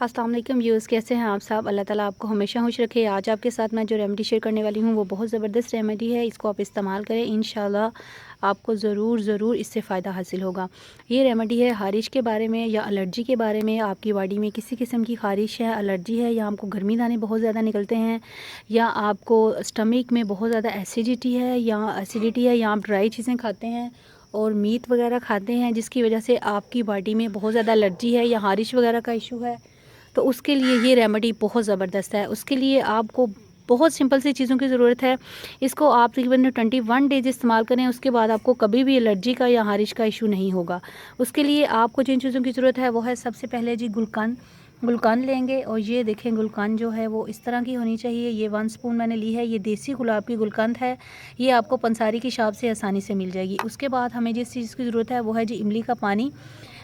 अस्सलाम वालेकुम व्यूअर्स, कैसे हैं आप सब। अल्लाह ताला आपको हमेशा खुश रखे। आज आपके साथ मैं जो रेमेडी शेयर करने वाली हूँ वो बहुत ज़बरदस्त रेमेडी है। इसको आप इस्तेमाल करें, इंशाल्लाह आपको ज़रूर इससे फ़ायदा हासिल होगा। ये रेमेडी है ख़ारिश के बारे में या एलर्जी के बारे में। आपकी बॉडी में किसी किस्म की ख़ारिश है, एलर्जी है, या आपको गर्मी दाने बहुत ज़्यादा निकलते हैं, या आपको स्टमक में बहुत ज़्यादा एसिडिटी है या आप ड्राई चीज़ें खाते हैं और मीट वगैरह खाते हैं जिसकी वजह से आपकी बॉडी में बहुत ज़्यादा एलर्जी है या ख़ारिश वगैरह का इशू है, तो उसके लिए ये रेमेडी बहुत ज़बरदस्त है। उसके लिए आपको बहुत सिंपल सी चीज़ों की ज़रूरत है। इसको आप तकरीबन 21 डेज़ इस्तेमाल करें, उसके बाद आपको कभी भी एलर्जी का या ख़ारिश का इशू नहीं होगा। उसके लिए आपको जिन चीज़ों की ज़रूरत है वो है, सबसे पहले जी गुलकंद लेंगे। और ये देखें, गुलकंद जो है वो इस तरह की होनी चाहिए। ये 1 स्पून मैंने ली है। ये देसी गुलाब की गुलकंद है। ये आपको पंसारी की शॉप से आसानी से मिल जाएगी। उसके बाद हमें जिस चीज़ की ज़रूरत है वो है जी इमली का पानी।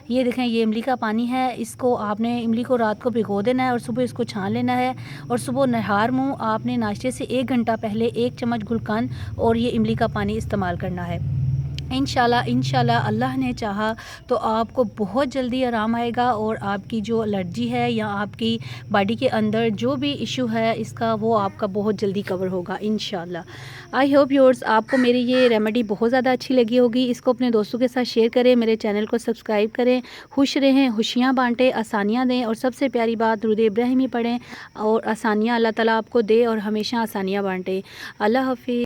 ये देखें, ये इमली का पानी है। इसको आपने इमली को रात को भिगो देना है और सुबह इसको छान लेना है। और सुबह नहार मुँह आपने नाश्ते से 1 घंटा पहले 1 चम्मच गुलकंद और ये इमली का पानी इस्तेमाल करना है। इंशाल्लाह अल्लाह ने चाहा तो आपको बहुत जल्दी आराम आएगा और आपकी जो एलर्जी है या आपकी बॉडी के अंदर जो भी इशू है इसका, वो आपका बहुत जल्दी कवर होगा इंशाल्लाह। आई होप व्यूअर्स आपको मेरी ये रेमेडी बहुत ज़्यादा अच्छी लगी होगी। इसको अपने दोस्तों के साथ शेयर करें, मेरे चैनल को सब्सक्राइब करें। खुश रहें, खुशियाँ बाँटें, आसानियाँ दें, और सबसे प्यारी बात दुरूद इब्राहिमी पढ़ें और आसानियाँ अल्लाह ताला आपको दे और हमेशा आसानियाँ बाँटे। अल्लाह हाफ़िज़।